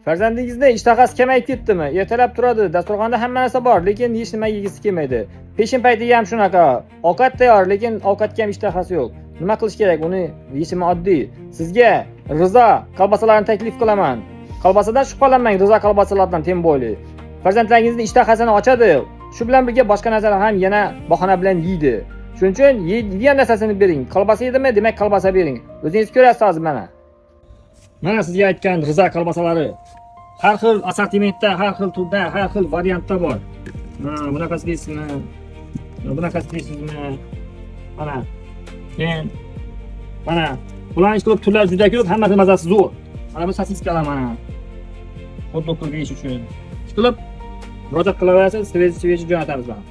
Farzandingizda ishtahasi kamayib ketdimi? Ertalab turadi, dasturxonda hamma narsa bor, lekin hech nima yegisi kelmaydi. Peshin paytiga ham shunaqa. Ovqat tayyor, lekin ovqatga ham ishtahasi yo'q. Nima qilish kerak? Uni yechimi oddiy. Sizga Rizo kolbasalarini taklif qilaman. Kolbasadan shubhalanmang, Rizo kolbasalardan teng bo'yli. Farzandlaringizning ishtahasini ochadi. Shu bilan birga boshqa narsalar ham yana bahona bilan yeydi. Shuning uchun yeydigan narsasini bering. Kolbasa yedimi, demak kolbasa bering. O'zingiz ko'rasiz hozir mana. Mana sizga aytgan Rizo kolbasalari. Har xil assortimentda, har xil turda, har xil variantda bor. Bunaqasi deysizmi? Bunaqasi deysizmi? Mana. Bularning ko'p turlari juda ko'p, hammasi mazasi zo'r. Mana bu sosiskalar mana. Hot dog yeyish uchun. Qilib murojaat qilaverasiz, sveji jo'natamiz mana.